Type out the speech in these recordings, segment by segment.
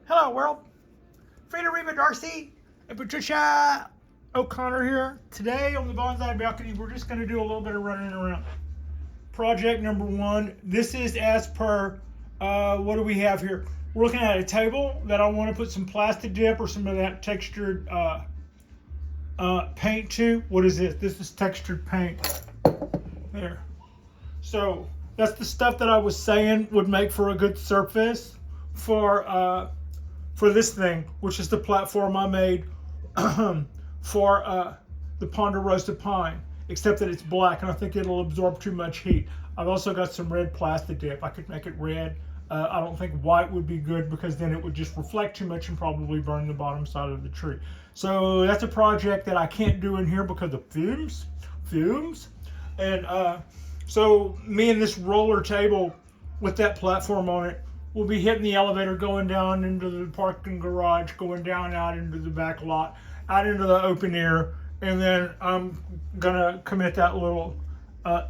Hello world, Frida Darcy and Patricia O'Connor here. Today on the Bonsai balcony, we're just going to do a little bit of running around. Project number one. This is as per, what do we have here? We're looking at a table that I want to put some plastic dip or some of that textured paint to. What is this? This is textured paint. There. So that's the stuff that I was saying would make for a good surface for this thing, which is the platform I made for the Ponderosa pine, except that it's black and I think it'll absorb too much heat. I've also got some red plastic dip. I could make it red. I don't think white would be good because then it would just reflect too much and probably burn the bottom side of the tree. So that's a project that I can't do in here because of fumes. And so me and this roller table with that platform on it, we'll be hitting the elevator, going down into the parking garage, going down out into the back lot, out into the open air, and then I'm gonna commit that little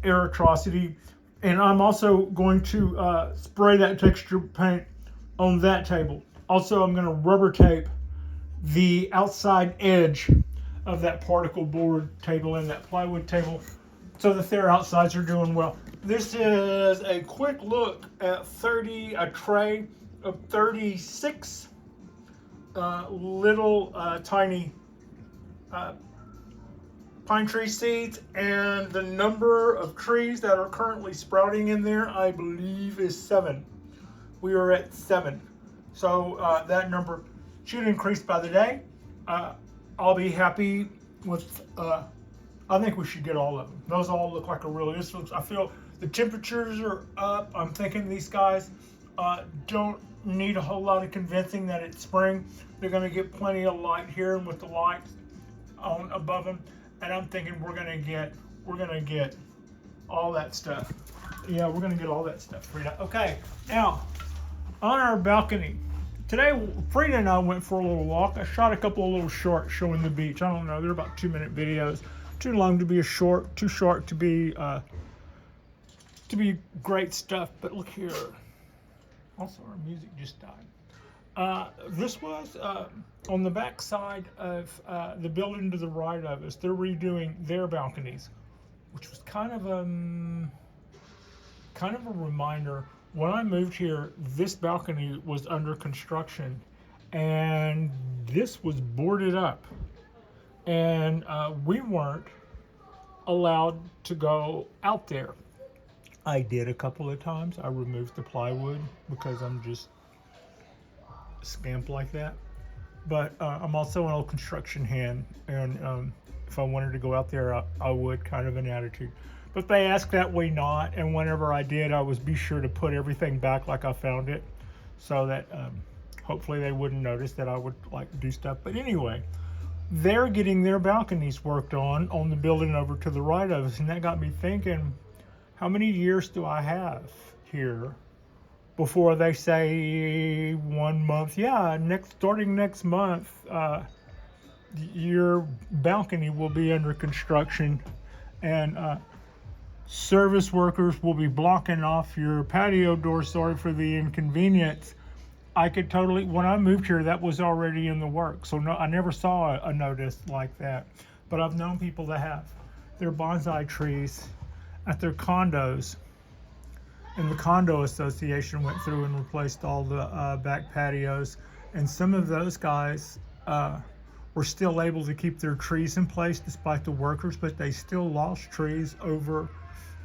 air atrocity. And I'm also going to spray that texture paint on that table. Also, I'm gonna rubber tape the outside edge of that particle board table and that plywood table so that their outsides are doing well. This is a quick look at a tray of 36 little tiny pine tree seeds, and the number of trees that are currently sprouting in there, I believe, is 7. We are at 7. So that number should increase by the day. I'll be happy with, I think we should get all of them. Those all look like I feel the temperatures are up. I'm thinking these guys don't need a whole lot of convincing that it's spring. They're gonna get plenty of light here and with the lights on above them. And I'm thinking we're gonna get all that stuff. Yeah, we're gonna get all that stuff, Frida. Okay, now on our balcony. Today, Frida and I went for a little walk. I shot a couple of little shorts showing the beach. I don't know, they're about 2-minute videos. Too long to be a short, too short to be great stuff. But look here. Also, our music just died. This was on the back side of the building to the right of us. They're redoing their balconies, which was kind of a reminder. When I moved here, this balcony was under construction, and this was boarded up, and we weren't allowed to go out there. I did a couple of times. I removed the plywood because I'm just a scamp like that. But I'm also an old construction hand, and if I wanted to go out there, I would, kind of an attitude. But they asked that way not, and whenever I did, I was be sure to put everything back like I found it, so that hopefully they wouldn't notice that I would like do stuff. But anyway, they're getting their balconies worked on the building over to the right of us, and that got me thinking, how many years do I have here before they say 1 month? Yeah, starting next month, your balcony will be under construction, and service workers will be blocking off your patio door. Sorry for the inconvenience. I could totally, when I moved here, that was already in the works. So no, I never saw a notice like that. But I've known people that have their bonsai trees at their condos. And the condo association went through and replaced all the back patios. And some of those guys were still able to keep their trees in place despite the workers, but they still lost trees over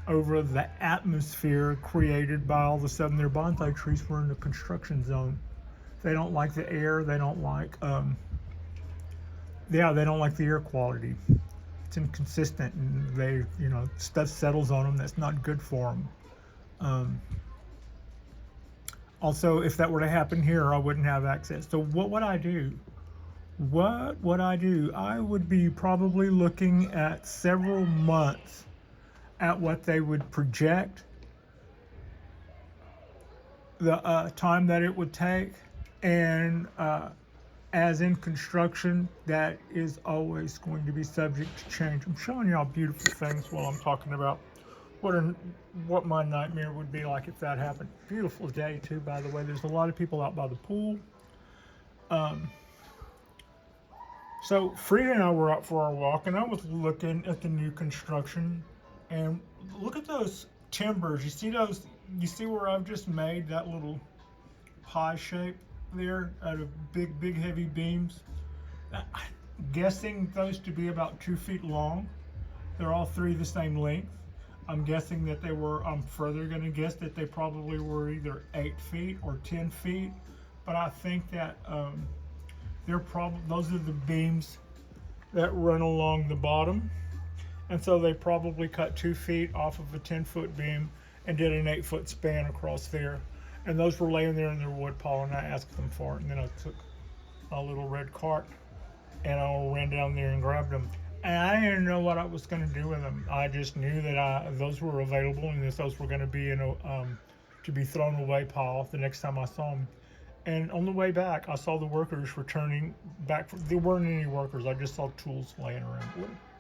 the atmosphere created by all of a sudden their bonsai trees were in the construction zone. They don't like the air. They don't like, they don't like the air quality. It's inconsistent, and they, stuff settles on them that's not good for them. Also, if that were to happen here, I wouldn't have access. So what would I do? I would be probably looking at several months at what they would project, the time that it would take, and as in construction, that is always going to be subject to change. I'm showing y'all beautiful things while I'm talking about what my nightmare would be like if that happened. Beautiful day too, by the way. There's a lot of people out by the pool. Um, so Frida and I were out for our walk, and I was looking at the new construction, and look at those timbers. You see those? You see where I've just made that little pie shape there out of big heavy beams? I'm guessing those to be about 2 feet long. They're all three the same length. I'm guessing that they were, I'm further going to guess that they probably were either 8 feet or 10 feet. But I think that they're probably, those are the beams that run along the bottom. And so they probably cut 2 feet off of a 10-foot beam and did an 8-foot span across there. And those were laying there in their wood pile, and I asked them for it. And then I took a little red cart and I ran down there and grabbed them. And I didn't know what I was going to do with them. I just knew that those were available, and that those were going to be in a to be thrown away pile the next time I saw them. And on the way back, I saw the workers returning back. There weren't any workers. I just saw tools laying around.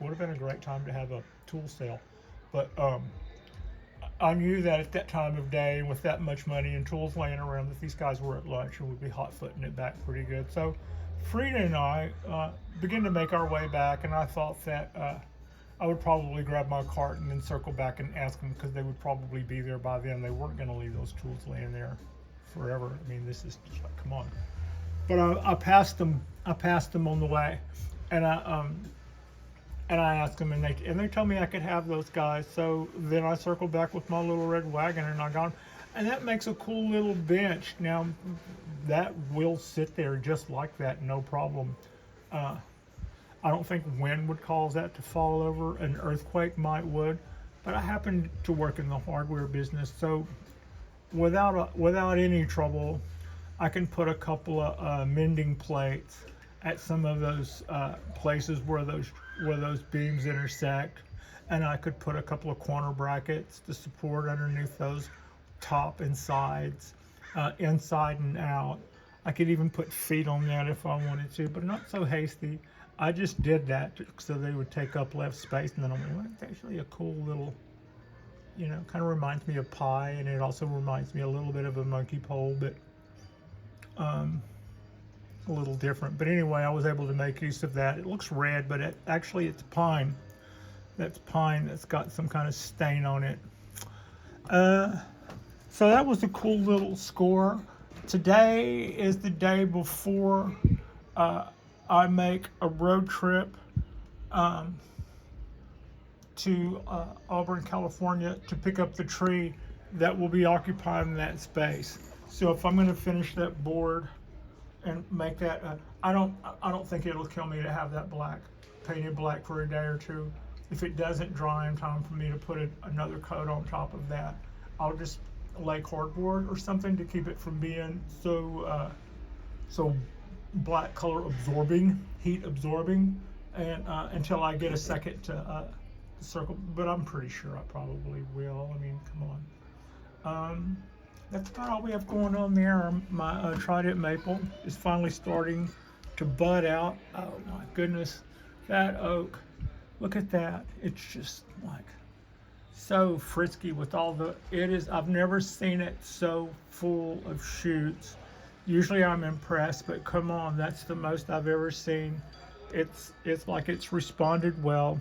Would have been a great time to have a tool sale, but I knew that at that time of day, with that much money and tools laying around, that these guys were at lunch and would be hot-footing it back pretty good. So Frida and I began to make our way back, and I thought that I would probably grab my cart and then circle back and ask them, because they would probably be there by then. They weren't going to leave those tools laying there forever. I mean, this is just like, come on. But I passed them. I passed them on the way, and I asked them, and they told me I could have those guys. So then I circled back with my little red wagon, and I got them. And that makes a cool little bench. Now, that will sit there just like that, no problem. I don't think wind would cause that to fall over. An earthquake might would. But I happen to work in the hardware business, so without any trouble, I can put a couple of mending plates at some of those places where those beams intersect, and I could put a couple of corner brackets to support underneath those top and sides, inside and out. I could even put feet on that if I wanted to, but not so hasty. I just did that so they would take up less space, and then I'm like, well, it's actually a cool little, kind of reminds me of pie, and it also reminds me a little bit of a monkey pole, but a little different. But anyway, I was able to make use of that. It looks red, but actually it's pine. That's pine that's got some kind of stain on it. So that was a cool little score. Today is the day before I make a road trip to Auburn, California, to pick up the tree that will be occupying that space. So if I'm going to finish that board and make that, I don't think it'll kill me to have that painted black for a day or two. If it doesn't dry in time for me to put another coat on top of that, I'll just lay cardboard or something to keep it from being so black color absorbing, heat absorbing, and until I get a second to circle. But I'm pretty sure I probably will. I mean, come on. That's about all we have going on there. My trident maple is finally starting to bud out. Oh my goodness, that oak! Look at that. It's just like so frisky with all I've never seen it so full of shoots. Usually I'm impressed, but come on, that's the most I've ever seen. It's like it's responded well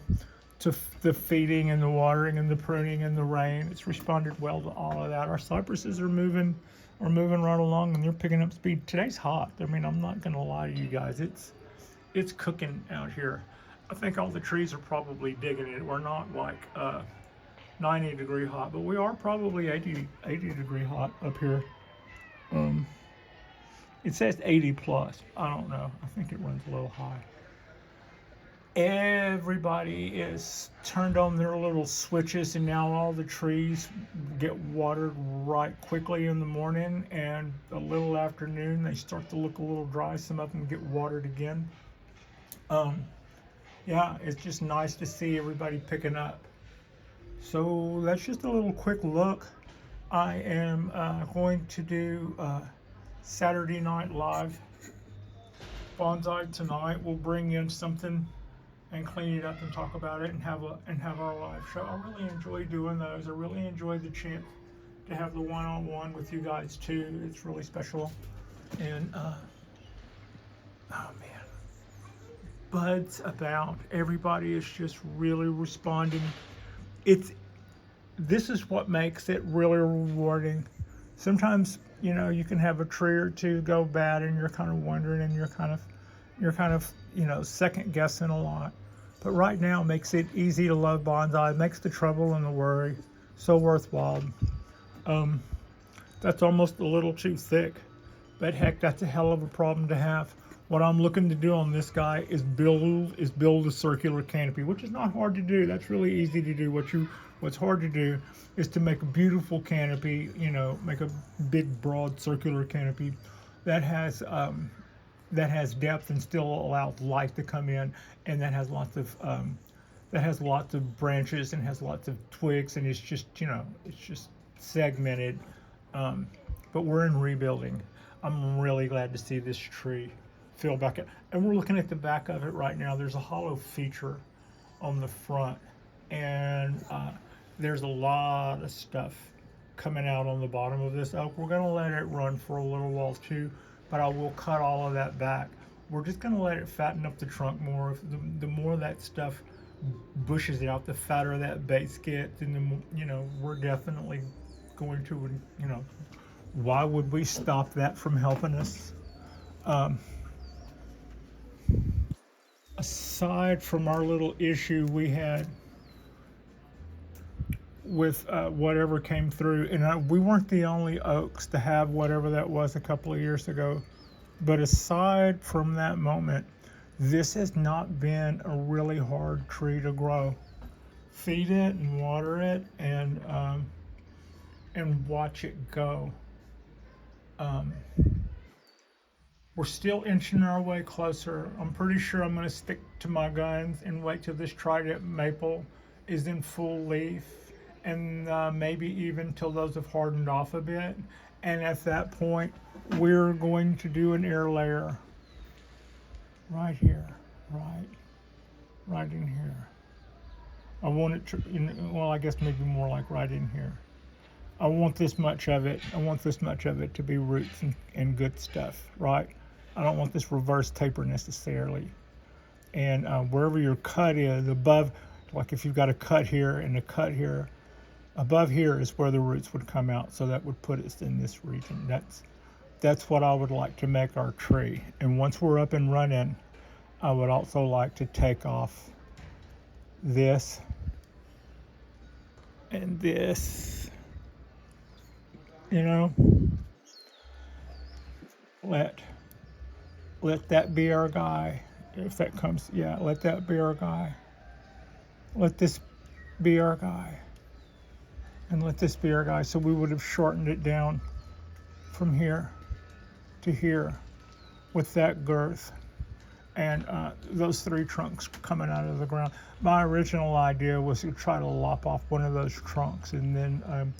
to the feeding and the watering and the pruning and the rain. It's responded well to all of that. Our cypresses are moving right along, and they're picking up speed. Today's hot. I mean, I'm not gonna lie to you guys. It's cooking out here. I think all the trees are probably digging it. We're not like 90-degree hot, but we are probably 80 degree hot up here. It says 80 plus. I don't know. I think it runs a little high. Everybody is turned on their little switches, and now all the trees get watered right quickly in the morning, and a little afternoon they start to look a little dry. Some of them get watered again. Yeah, it's just nice to see everybody picking up. So that's just a little quick look. I am going to do Saturday Night Live Bonsai tonight. We'll bring in something and clean it up and talk about it and have our live show. I really enjoy doing those. I really enjoy the chance to have the one-on-one with you guys too. It's really special. And oh man, buds about. Everybody is just really responding. It's This is what makes it really rewarding. Sometimes, you can have a tree or two go bad and you're kind of wondering and you're kind of second guessing a lot. But right now makes it easy to love bonsai. It makes the trouble and the worry so worthwhile. Um, that's almost a little too thick, but heck, that's a hell of a problem to have. What I'm looking to do on this guy is build a circular canopy, which is not hard to do. That's really easy to do. What's hard to do is to make a beautiful canopy. Make a big, broad, circular canopy that has depth and still allows light to come in, and that has lots of branches and has lots of twigs, and it's just segmented. Um, but we're in rebuilding. I'm really glad to see this tree fill back up. And we're looking at the back of it right now. There's a hollow feature on the front, and there's a lot of stuff coming out on the bottom of this oak. We're going to let it run for a little while too, but I will cut all of that back. We're just going to let it fatten up the trunk more. The more that stuff bushes out, the fatter that base gets, and we're definitely going to, why would we stop that from helping us? Um, Aside from our little issue we had with whatever came through, and we weren't the only oaks to have whatever that was a couple of years ago, but aside from that moment, this has not been a really hard tree to grow. Feed it and water it, and watch it go. Um, we're still inching our way closer. I'm pretty sure I'm going to stick to my guns and wait till this trident maple is in full leaf, and maybe even till those have hardened off a bit. And at that point, we're going to do an air layer right here, right in here. I want it to, well, I guess maybe more like right in here. I want this much of it. I want this much of it to be roots and good stuff, right? I don't want this reverse taper necessarily. And wherever your cut is, above, like if you've got a cut here and a cut here, above here is where the roots would come out. So that would put us in this region. That's what I would like to make our tree. And once we're up and running, I would also like to take off this and this, let that be our guy. If that comes, yeah, let that be our guy. Let this be our guy. And let this be our guy. So we would have shortened it down from here to here with that girth. And those three trunks coming out of the ground. My original idea was to try to lop off one of those trunks and then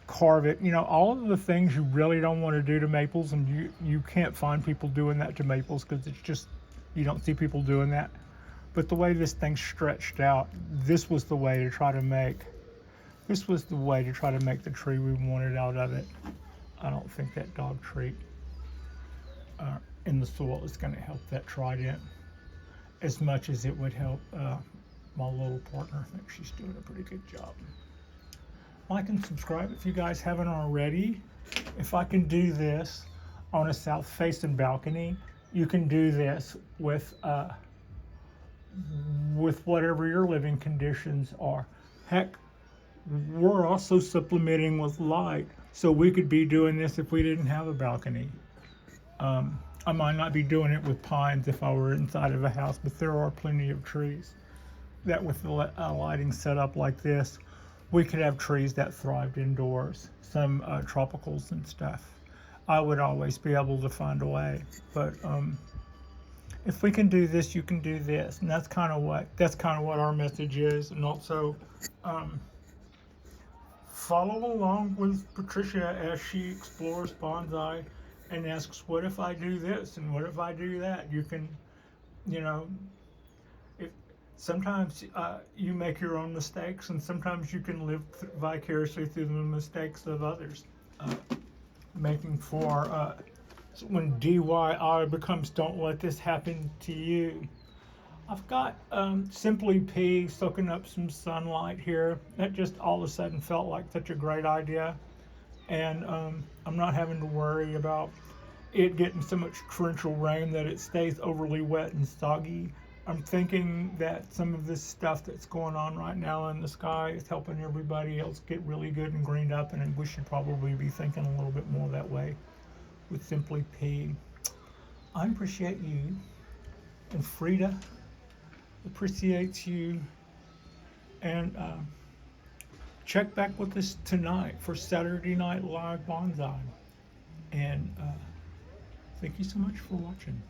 carve it. All of the things you really don't want to do to maples, and you can't find people doing that to maples because it's just, you don't see people doing that. But the way this thing stretched out, this was the way to try to make the tree we wanted out of it. I don't think that dog treat in the soil is going to help that trident as much as it would help my little partner. I think she's doing a pretty good job. Like and subscribe if you guys haven't already. If I can do this on a south facing balcony, you can do this with whatever your living conditions are. Heck, we're also supplementing with light, so we could be doing this if we didn't have a balcony. I might not be doing it with pines if I were inside of a house, but there are plenty of trees that with the lighting set up like this, we could have trees that thrived indoors, some tropicals and stuff. I would always be able to find a way, but if we can do this, you can do this, and that's kind of what our message is. And also, follow along with Patricia as she explores bonsai and asks, what if I do this and what if I do that? You can, sometimes you make your own mistakes, and sometimes you can live vicariously through the mistakes of others, making for So when DYI becomes don't let this happen to you. I've got Simply P soaking up some sunlight here. That just all of a sudden felt like such a great idea. And I'm not having to worry about it getting so much torrential rain that it stays overly wet and soggy. I'm thinking that some of this stuff that's going on right now in the sky is helping everybody else get really good and greened up, and we should probably be thinking a little bit more that way with Simply P. I appreciate you, and Frida appreciates you, and check back with us tonight for Saturday Night Live Bonsai. And thank you so much for watching.